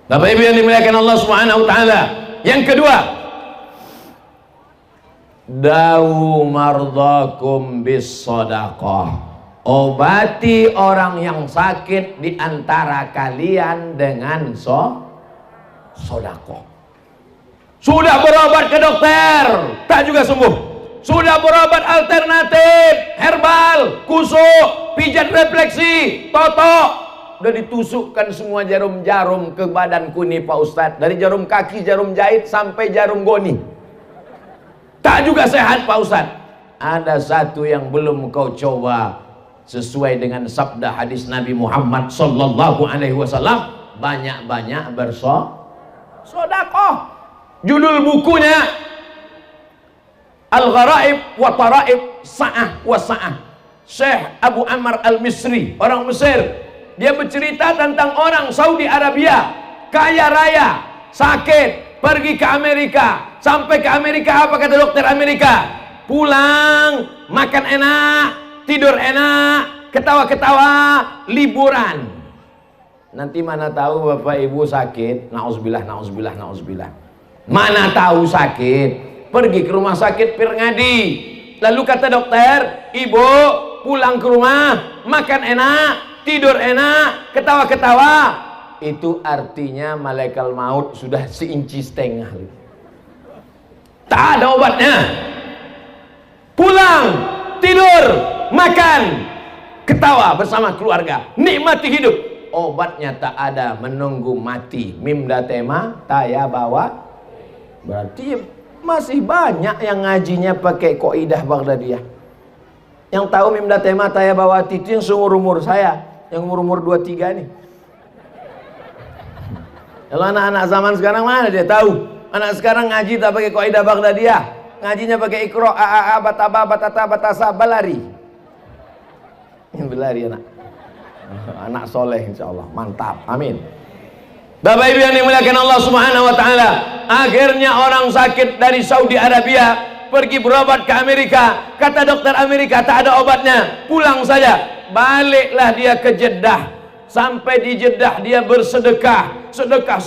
Bapak Ibu yang dimuliakan Allah Subhanahu wa taala. Yang kedua, dawu mardhakum bis shadaqah. Obati orang yang sakit di antara kalian dengan sedekah. Sudah berobat ke dokter, tak juga sembuh. Sudah berobat alternatif, herbal, kusuk, pijat refleksi, totok. Udah ditusukkan semua jarum-jarum ke badanku nih Pak Ustadz. Dari jarum kaki, jarum jahit sampai jarum goni. Tak juga sehat Pak Ustadz. Ada satu yang belum kau coba. Sesuai dengan sabda hadis Nabi Muhammad sallallahu alaihi wasallam, banyak-banyak bersedekah. Judul bukunya Al-Gharaib wa Taraib Sa'ah wa Sa'ah. Syekh Abu Ammar Al-Misri, orang Mesir. Dia bercerita tentang orang Saudi Arabia, kaya raya, sakit, pergi ke Amerika. Sampai ke Amerika, apa kata dokter Amerika? Pulang, makan enak, tidur enak, ketawa-ketawa, liburan. Nanti mana tahu Bapak Ibu sakit, nauzubillah, nauzubillah, nauzubillah. Mana tahu sakit, pergi ke rumah sakit Pirngadi. Lalu kata dokter, ibu pulang ke rumah, makan enak, tidur enak, ketawa-ketawa. Itu artinya malaikat maut sudah seinci setengah. Tak ada obatnya. Pulang, tidur, makan, ketawa bersama keluarga, nikmati hidup. Obatnya tak ada, menunggu mati. Mimda tema taya bawa. Berarti masih banyak yang ngajinya pakai kaidah Baghdadiyah. Yang tahu Mimda tema taya bawati itu yang seumur-umur saya, yang umur-umur 23 nih. Kalau anak-anak zaman sekarang mana dia tahu? Anak sekarang ngaji tak pakai kaidah Baghdadiyah. Ngajinya pakai ikro, a bataba batata batasa balari. Belari anak. Anak soleh insyaallah, mantap, amin. Bapak Ibu yang dimuliakan Allah Subhanahu wa taala, akhirnya orang sakit dari Saudi Arabia pergi berobat ke Amerika. Kata dokter Amerika tak ada obatnya, pulang saja. Baliklah dia ke Jeddah. Sampai di Jeddah dia bersedekah, sedekah.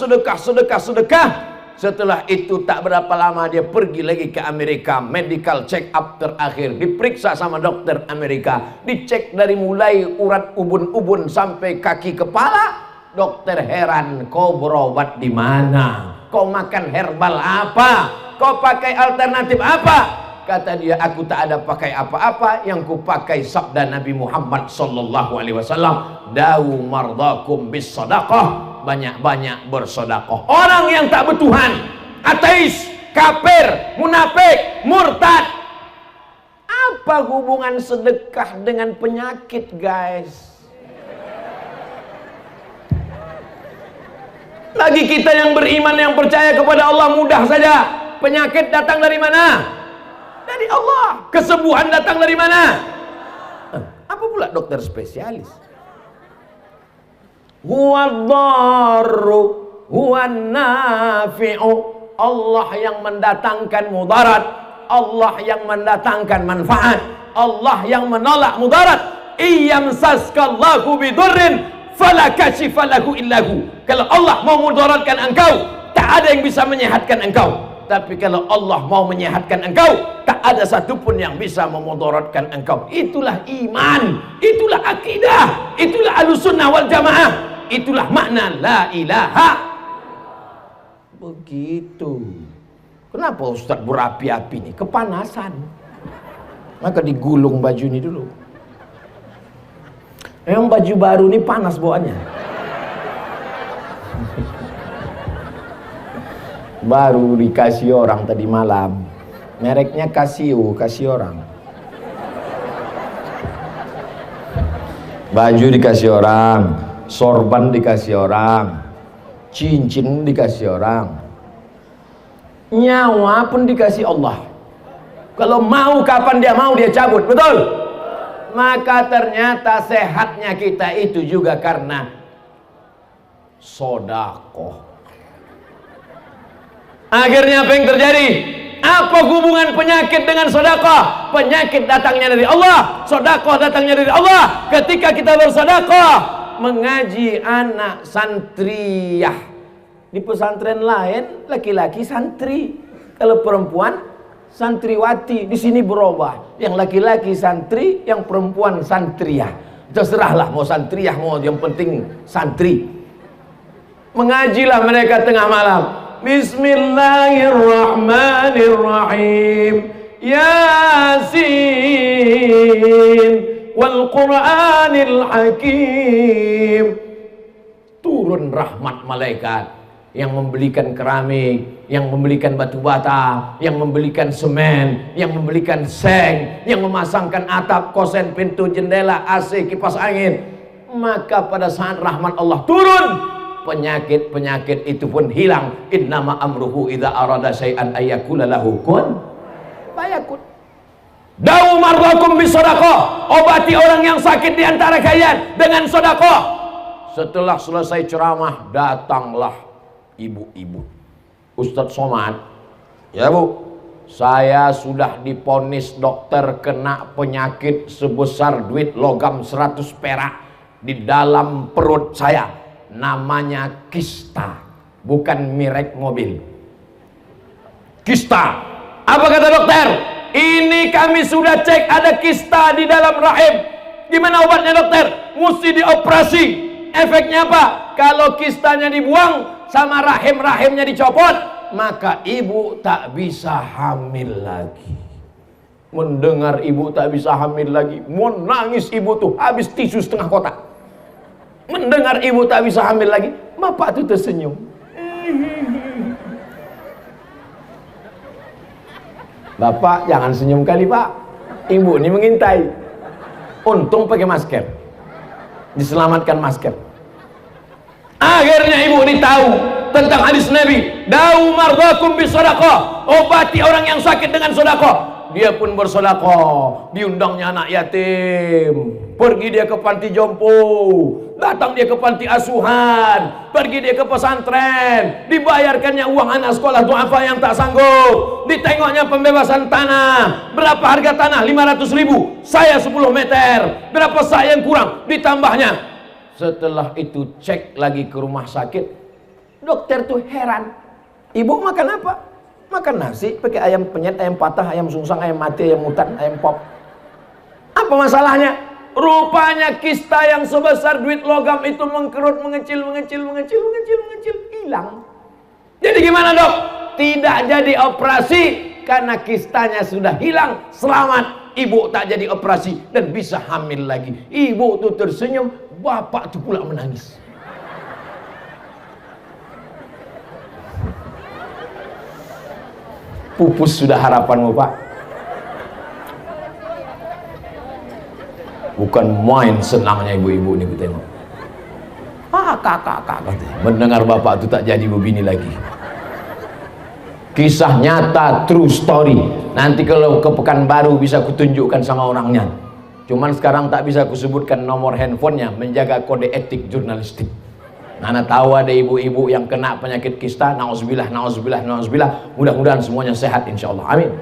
Setelah itu tak berapa lama dia pergi lagi ke Amerika. Medical check up terakhir, diperiksa sama dokter Amerika, dicek dari mulai urat ubun-ubun sampai kaki kepala. Dokter heran, kau berobat di mana? Kau makan herbal apa? Kau pakai alternatif apa? Kata dia, aku tak ada pakai apa-apa, yang ku pakai sabda Nabi Muhammad sallallahu alaihi wasallam, dawu mardhakum bis shadaqah. Banyak-banyak bersedekah. Orang yang tak bertuhan, ateis, kafir, munafik, murtad. Apa hubungan sedekah dengan penyakit, guys? Lagi kita yang beriman, yang percaya kepada Allah, mudah saja. Penyakit datang dari mana? Dari Allah. Kesembuhan datang dari mana? Apa pula dokter spesialis? Huwadh-dharru huwan-nafi'u. Allah yang mendatangkan mudarat, Allah yang mendatangkan manfaat, Allah yang menolak mudarat. Iyamsaskallahu bidurrin fala kashifa lahu illahu. Kalau Allah mau mudaratkan engkau, tak ada yang bisa menyehatkan engkau. Tapi kalau Allah mau menyehatkan engkau, tak ada satupun yang bisa memudaratkan engkau. Itulah iman, itulah akidah, itulah Ahlussunnah wal Jamaah, itulah makna la ilaha. Begitu. Kenapa Ustaz berapi-api nih? Kepanasan. Maka digulung baju ini dulu. Memang baju baru ini panas bawaannya. Baru dikasih orang tadi malam. Mereknya Casio, kasih orang. Baju dikasih orang, sorban dikasih orang, cincin dikasih orang, nyawa pun dikasih Allah. Kalau mau kapan dia mau dia cabut, betul? Maka ternyata sehatnya kita itu juga karena sedekah. Akhirnya apa yang terjadi? Apa hubungan penyakit dengan sedekah? Penyakit datangnya dari Allah, sedekah datangnya dari Allah. Ketika kita bersedekah, mengaji anak santriyah, Di pesantren lain laki-laki santri, kalau perempuan santriwati. Di sini berubah, yang laki-laki santri, yang perempuan santriah. Terserahlah mau santriah, mau yang penting santri. Mengajilah mereka tengah malam. Bismillahirrahmanirrahim. Yasin wal Qur'anil Hakim. Turun rahmat malaikat yang membelikan keramik, yang membelikan batu bata, yang membelikan semen, yang membelikan seng, yang memasangkan atap, kosen, pintu, jendela, AC, kipas angin. Maka pada saat rahmat Allah turun, penyakit-penyakit itu pun hilang. Innama amruhu idza arada syai'an ayyakula lahu kun fayakun. Da'u mardakum bisadaqah. Obati orang yang sakit di antara kalian dengan sedekah. Setelah selesai ceramah, datanglah ibu-ibu. Ustadz Somad, ya Bu, saya sudah diponis dokter kena penyakit sebesar duit logam 100 perak di dalam perut saya. Namanya kista, bukan merek mobil. Kista. Apa kata dokter? Ini kami sudah cek ada kista di dalam rahim. Gimana obatnya dokter? Mesti dioperasi. Efeknya apa? Kalau kistanya dibuang sama rahim-rahimnya dicopot, maka ibu tak bisa hamil lagi. Mendengar ibu tak bisa hamil lagi, mau nangis ibu tuh habis tisu setengah kotak. Mendengar ibu tak bisa hamil lagi, bapak tuh tersenyum. Bapak jangan senyum kali Pak, ibu ini mengintai. Untung pakai masker, diselamatkan masker. Akhirnya ibu ini tahu tentang hadis Nabi, da'u mardakum bisadaqah. Obati orang yang sakit dengan sedekah. Dia pun bersedekah. Diundangnya anak yatim, pergi dia ke panti jompo, datang dia ke panti asuhan, pergi dia ke pesantren, dibayarkannya uang anak sekolah duafa yang tak sanggup, ditengoknya pembebasan tanah. Berapa harga tanah? 500.000. Saya 10 meter. Berapa saya yang kurang? Ditambahnya. Setelah itu cek lagi ke rumah sakit, dokter tuh heran. Ibu makan apa? Makan nasi pakai ayam penyet, ayam patah, ayam sungsang, ayam mati, ayam hutan, ayam pop. Apa masalahnya? Rupanya kista yang sebesar duit logam itu mengkerut, mengecil, hilang. Jadi gimana dok? Tidak jadi operasi karena kistanya sudah hilang. Selamat, ibu tak jadi operasi dan bisa hamil lagi. Ibu tuh tersenyum, bapak tuh pula menangis. Pupus sudah harapanmu Pak. Bukan main senangnya ibu-ibu ini ku tengok. Kakak katanya. Mendengar bapak itu tak jadi begini lagi. Kisah nyata, true story. Nanti kalau ke Pekanbaru bisa kutunjukkan sama orangnya. Cuman sekarang tak bisa kusebutkan nomor handphonenya, menjaga kode etik jurnalistik. Nana tahu ada ibu-ibu yang kena penyakit kista, nauzubillah, nauzubillah, nauzubillah. Mudah-mudahan semuanya sehat insyaallah. Amin.